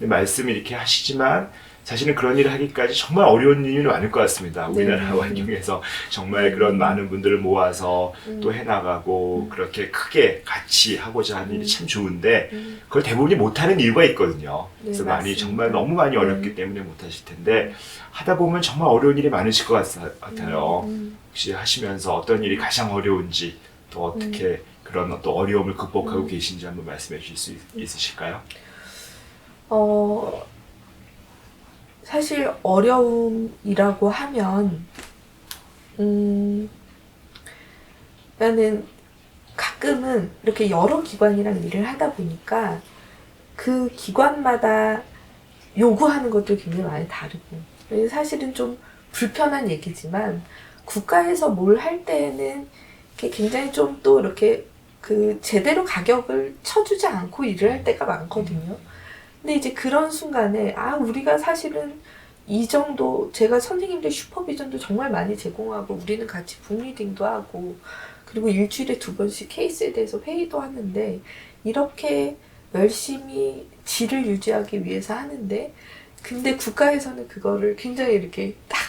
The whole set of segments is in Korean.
말씀을 이렇게 하시지만 사실은 그런 일을 하기까지 정말 어려운 일이 많을 것 같습니다. 우리나라 환경에서 정말 그런 많은 분들을 모아서 또 해나가고 그렇게 크게 같이 하고자 하는 일이 참 좋은데 그걸 대부분이 못하는 이유가 있거든요. 그래서 많이 맞습니다. 정말 너무 많이 어렵기 때문에 못하실 텐데 하다 보면 정말 어려운 일이 많으실 것 같아요. 혹시 하시면서 어떤 일이 가장 어려운지 또 어떻게 그런 어떤 어려움을 극복하고 계신지 한번 말씀해 주실 수 있으실까요? 사실 어려움이라고 하면 나는 가끔은 이렇게 여러 기관이랑 일을 하다 보니까 그 기관마다 요구하는 것도 굉장히 많이 다르고 사실은 좀 불편한 얘기지만 국가에서 뭘 할 때에는 굉장히 좀 또 이렇게 그 제대로 가격을 쳐주지 않고 일을 할 때가 많거든요. 근데 이제 그런 순간에 우리가 사실은 이 정도 제가 선생님들 슈퍼비전도 정말 많이 제공하고 우리는 같이 북리딩도 하고 그리고 일주일에 2번씩 케이스에 대해서 회의도 하는데 이렇게 열심히 질을 유지하기 위해서 하는데 근데 국가에서는 그거를 굉장히 이렇게 딱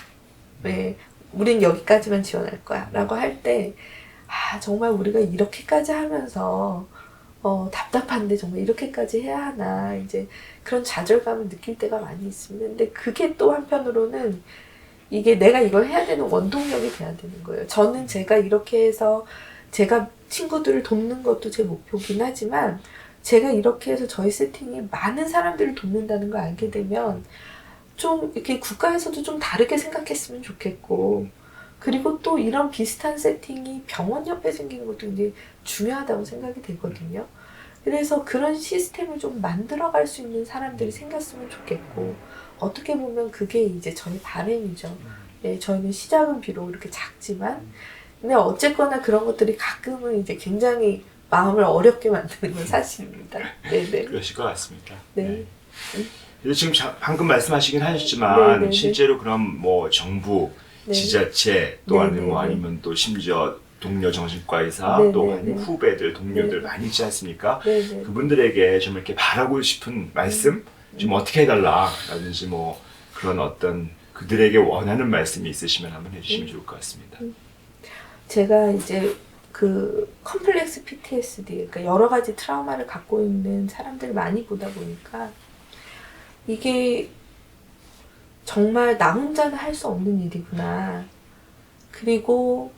우린 여기까지만 지원할 거야 라고 할 때 정말 우리가 이렇게까지 하면서 답답한데 정말 이렇게까지 해야 하나 이제 그런 좌절감을 느낄 때가 많이 있습니다. 근데 그게 또 한편으로는 이게 내가 이걸 해야 되는 원동력이 돼야 되는 거예요. 저는 제가 이렇게 해서 제가 친구들을 돕는 것도 제 목표긴 하지만 제가 이렇게 해서 저희 세팅이 많은 사람들을 돕는다는 걸 알게 되면 좀 이렇게 국가에서도 좀 다르게 생각했으면 좋겠고 그리고 또 이런 비슷한 세팅이 병원 옆에 생기는 것도 굉장히 중요하다고 생각이 되거든요. 그래서 그런 시스템을 좀 만들어갈 수 있는 사람들이 생겼으면 좋겠고 어떻게 보면 그게 이제 저희 바람이죠. 저희는 시작은 비록 이렇게 작지만 근데 어쨌거나 그런 것들이 가끔은 이제 굉장히 마음을 어렵게 만드는 건 사실입니다. 네네. 그러실 것 같습니다. 네. 그래서 지금 방금 말씀하시긴 하셨지만 네네네. 실제로 그럼 뭐 정부, 네. 지자체 또 네네네. 아니면 또 심지어 동료 정신과 의사 네네네. 또 아니면 후배들, 동료들 네네. 많이 있지 않습니까? 네네. 그분들에게 좀 이렇게 바라고 싶은 말씀 좀 어떻게 해달라라든지 뭐 그런 어떤 그들에게 원하는 말씀이 있으시면 한번 해주시면 좋을 것 같습니다. 제가 이제 그 컴플렉스 PTSD, 그러니까 여러 가지 트라우마를 갖고 있는 사람들을 많이 보다 보니까 이게 정말 나 혼자는 할 수 없는 일이구나. 그리고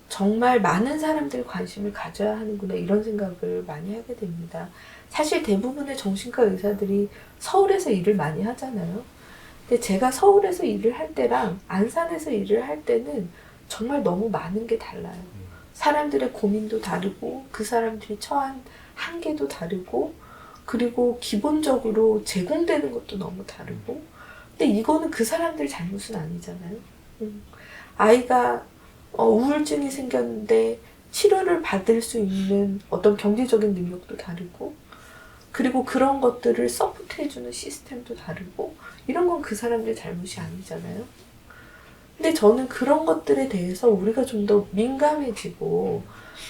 정말 많은 사람들이 관심을 가져야 하는구나 이런 생각을 많이 하게 됩니다. 사실 대부분의 정신과 의사들이 서울에서 일을 많이 하잖아요. 근데 제가 서울에서 일을 할 때랑 안산에서 일을 할 때는 정말 너무 많은 게 달라요. 사람들의 고민도 다르고 그 사람들이 처한 한계도 다르고 그리고 기본적으로 제공되는 것도 너무 다르고 근데 이거는 그 사람들 잘못은 아니잖아요. 아이가 우울증이 생겼는데 치료를 받을 수 있는 어떤 경제적인 능력도 다르고 그리고 그런 것들을 서포트해주는 시스템도 다르고 이런 건 그 사람들 잘못이 아니잖아요. 근데 저는 그런 것들에 대해서 우리가 좀 더 민감해지고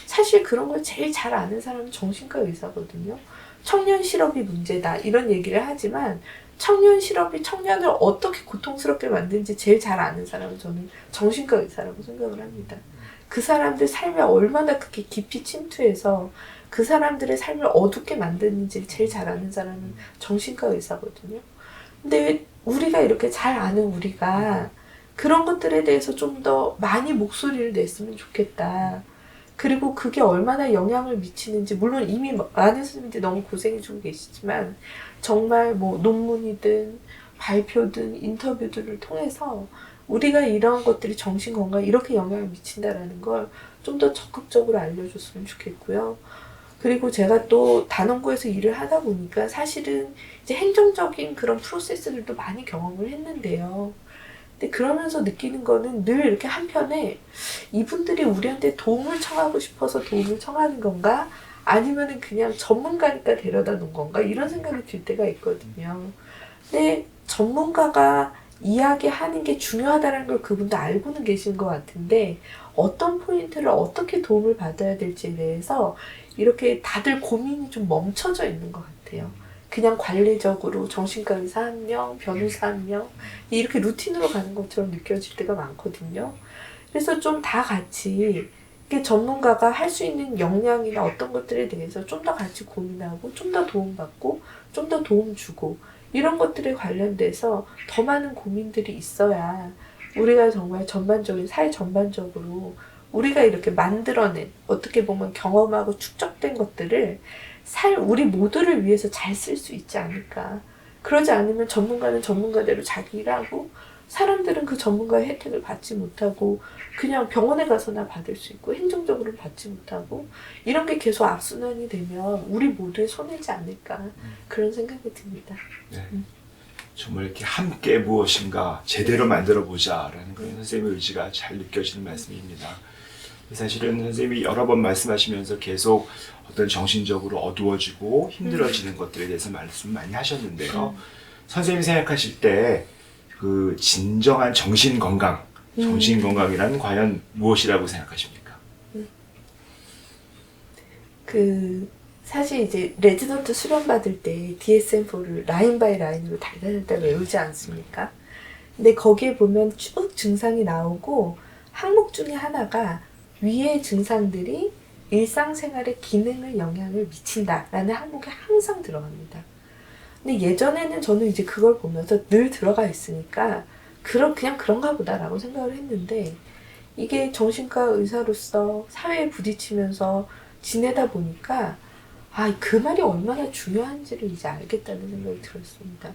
사실 그런 걸 제일 잘 아는 사람은 정신과 의사거든요. 청년 실업이 문제다 이런 얘기를 하지만 청년 실업이 청년을 어떻게 고통스럽게 만드는지 제일 잘 아는 사람은 저는 정신과 의사라고 생각을 합니다. 그 사람들 삶에 얼마나 그렇게 깊이 침투해서 그 사람들의 삶을 어둡게 만드는지 제일 잘 아는 사람은 정신과 의사거든요. 근데 우리가 이렇게 잘 아는 우리가 그런 것들에 대해서 좀 더 많이 목소리를 냈으면 좋겠다. 그리고 그게 얼마나 영향을 미치는지 물론 이미 많은 선생님들이 너무 고생해주고 계시지만 정말 뭐 논문이든 발표든 인터뷰들을 통해서 우리가 이런 것들이 정신건강에 이렇게 영향을 미친다라는 걸 좀 더 적극적으로 알려줬으면 좋겠고요. 그리고 제가 또 단원고에서 일을 하다 보니까 사실은 이제 행정적인 그런 프로세스들도 많이 경험을 했는데요. 근데 그러면서 느끼는 거는 늘 이렇게 한편에 이분들이 우리한테 도움을 청하고 싶어서 도움을 청하는 건가? 아니면은 그냥 전문가니까 데려다 놓은 건가? 이런 생각이 들 때가 있거든요. 근데 전문가가 이야기하는 게 중요하다는 걸 그분도 알고는 계신 것 같은데 어떤 포인트를 어떻게 도움을 받아야 될지에 대해서 이렇게 다들 고민이 좀 멈춰져 있는 것 같아요. 그냥 관리적으로 정신과 의사 1명, 변호사 1명 이렇게 루틴으로 가는 것처럼 느껴질 때가 많거든요. 그래서 좀 다 같이 이게 전문가가 할 수 있는 역량이나 어떤 것들에 대해서 좀 더 같이 고민하고 좀 더 도움받고 좀 더 도움 주고 이런 것들에 관련돼서 더 많은 고민들이 있어야 우리가 정말 전반적인 사회 전반적으로 우리가 이렇게 만들어낸 어떻게 보면 경험하고 축적된 것들을 우리 모두를 위해서 잘 쓸 수 있지 않을까. 그러지 않으면 전문가는 전문가대로 자기 일하고 사람들은 그 전문가의 혜택을 받지 못하고 그냥 병원에 가서나 받을 수 있고 행정적으로는 받지 못하고 이런 게 계속 악순환이 되면 우리 모두의 손해지 않을까 그런 생각이 듭니다. 네. 정말 이렇게 함께 무엇인가 제대로 만들어 보자라는 그런 선생님의 의지가 잘 느껴지는 말씀입니다. 사실은 선생님이 여러 번 말씀하시면서 계속 어떤 정신적으로 어두워지고 힘들어지는 것들에 대해서 말씀 많이 하셨는데요. 선생님이 생각하실 때 그 진정한 정신 건강이란 과연 무엇이라고 생각하십니까? 사실 이제 레지던트 수련 받을 때 DSM-4를 라인 바이 라인으로 달달달 외우지 않습니까? 근데 거기에 보면 쭉 증상이 나오고 항목 중에 하나가 위의 증상들이 일상생활의 기능을 영향을 미친다라는 항목에 항상 들어갑니다. 근데 예전에는 저는 이제 그걸 보면서 늘 들어가 있으니까 그냥 그런가 보다라고 생각을 했는데 이게 정신과 의사로서 사회에 부딪히면서 지내다 보니까 그 말이 얼마나 중요한지를 이제 알겠다는 생각이 들었습니다.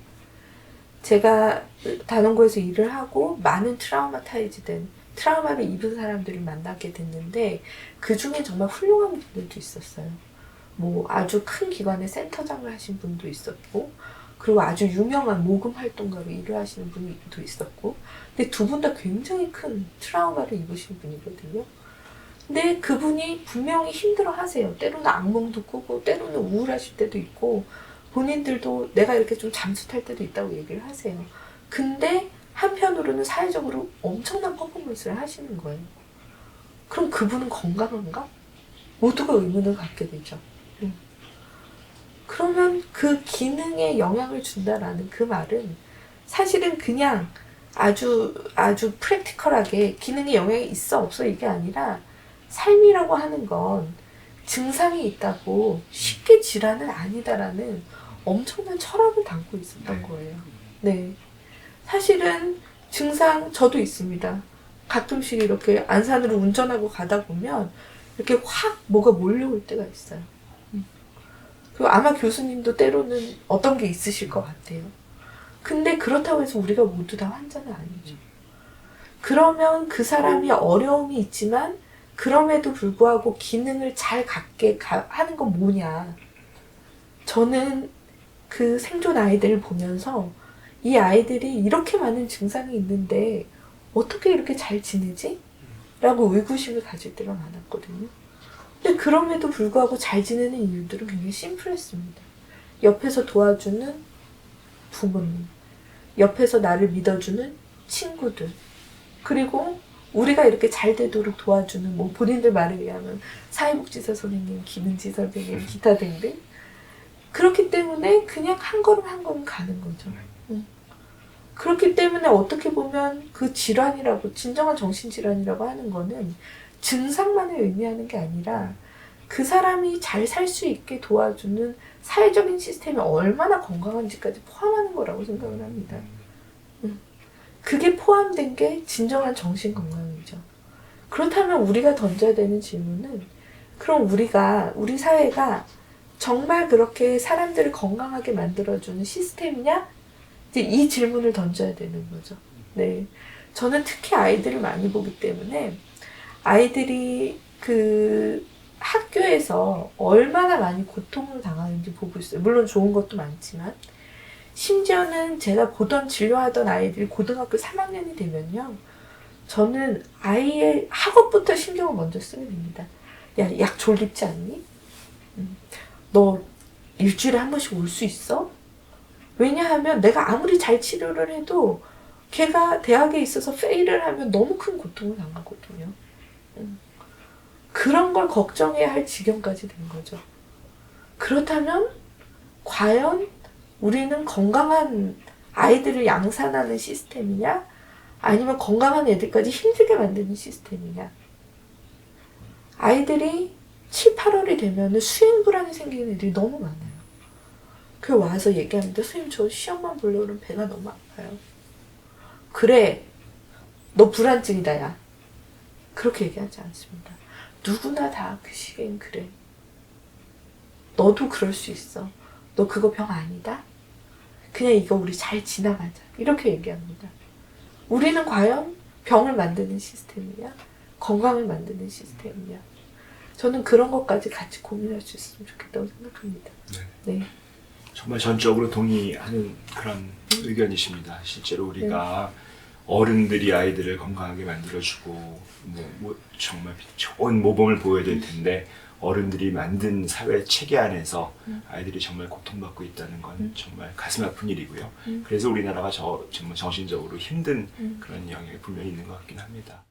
제가 단원고에서 일을 하고 많은 트라우마를 입은 사람들을 만나게 됐는데 그 중에 정말 훌륭한 분들도 있었어요. 뭐 아주 큰 기관의 센터장을 하신 분도 있었고 그리고 아주 유명한 모금 활동가로 일을 하시는 분도 있었고 근데 두 분 다 굉장히 큰 트라우마를 입으신 분이거든요. 근데 그분이 분명히 힘들어 하세요. 때로는 악몽도 꾸고 때로는 우울하실 때도 있고 본인들도 내가 이렇게 좀 잠수 탈 때도 있다고 얘기를 하세요. 근데 한편으로는 사회적으로 엄청난 퍼포먼스를 하시는 거예요. 그럼 그분은 건강한가? 모두가 의문을 갖게 되죠. 그러면 그 기능에 영향을 준다라는 그 말은 사실은 그냥 아주 프랙티컬하게 기능에 영향이 있어 없어 이게 아니라 삶이라고 하는 건 증상이 있다고 쉽게 질환은 아니다라는 엄청난 철학을 담고 있었던 거예요. 네. 사실은 증상 저도 있습니다. 가끔씩 이렇게 안산으로 운전하고 가다 보면 이렇게 확 뭐가 몰려올 때가 있어요. 그리고 아마 교수님도 때로는 어떤 게 있으실 것 같아요. 근데 그렇다고 해서 우리가 모두 다 환자는 아니죠. 그러면 그 사람이 어려움이 있지만 그럼에도 불구하고 기능을 잘 갖게 하는 건 뭐냐. 저는 그 생존 아이들을 보면서 이 아이들이 이렇게 많은 증상이 있는데 어떻게 이렇게 잘 지내지? 라고 의구심을 가질 때가 많았거든요. 근데 그럼에도 불구하고 잘 지내는 이유들은 굉장히 심플했습니다. 옆에서 도와주는 부모님, 옆에서 나를 믿어주는 친구들, 그리고 우리가 이렇게 잘 되도록 도와주는 뭐 본인들 말에 의하면 사회복지사 선생님, 김은지 선생님, 기타 등등. 그렇기 때문에 그냥 한 걸음 한 걸음 가는 거죠. 그렇기 때문에 어떻게 보면 그 질환이라고, 진정한 정신질환이라고 하는 거는 증상만을 의미하는 게 아니라 그 사람이 잘 살 수 있게 도와주는 사회적인 시스템이 얼마나 건강한지까지 포함하는 거라고 생각을 합니다. 그게 포함된 게 진정한 정신 건강이죠. 그렇다면 우리가 던져야 되는 질문은 그럼 우리 사회가 정말 그렇게 사람들을 건강하게 만들어주는 시스템이냐? 이제 이 질문을 던져야 되는 거죠. 네. 저는 특히 아이들을 많이 보기 때문에 아이들이 그 학교에서 얼마나 많이 고통을 당하는지 보고 있어요. 물론 좋은 것도 많지만 심지어는 제가 보던 진료하던 아이들이 고등학교 3학년이 되면요. 저는 아이의 학업부터 신경을 먼저 쓰게 됩니다. 야, 약 졸립지 않니? 너 일주일에 한 번씩 올 수 있어? 왜냐하면 내가 아무리 잘 치료를 해도 걔가 대학에 있어서 페일을 하면 너무 큰 고통을 당하거든요. 그런 걸 걱정해야 할 지경까지 된 거죠. 그렇다면 과연 우리는 건강한 아이들을 양산하는 시스템이냐? 아니면 건강한 애들까지 힘들게 만드는 시스템이냐? 아이들이 7, 8월이 되면 수행 불안이 생기는 애들이 너무 많아요. 그 와서 얘기합니다. 선생님 저 시험만 보려고 그러면 배가 너무 아파요. 그래 너 불안증이다 야. 그렇게 얘기하지 않습니다. 누구나 다 그 시기엔 그래. 너도 그럴 수 있어. 너 그거 병 아니다? 그냥 이거 우리 잘 지나가자. 이렇게 얘기합니다. 우리는 과연 병을 만드는 시스템이냐? 건강을 만드는 시스템이냐? 저는 그런 것까지 같이 고민할 수 있으면 좋겠다고 생각합니다. 네. 정말 전적으로 동의하는 그런 의견이십니다. 실제로 우리가 어른들이 아이들을 건강하게 만들어주고 정말 좋은 모범을 보여야 될 텐데 어른들이 만든 사회 체계 안에서 아이들이 정말 고통받고 있다는 건 정말 가슴 아픈 일이고요. 그래서 우리나라가 정말 정신적으로 힘든 그런 영역이 분명히 있는 것 같긴 합니다.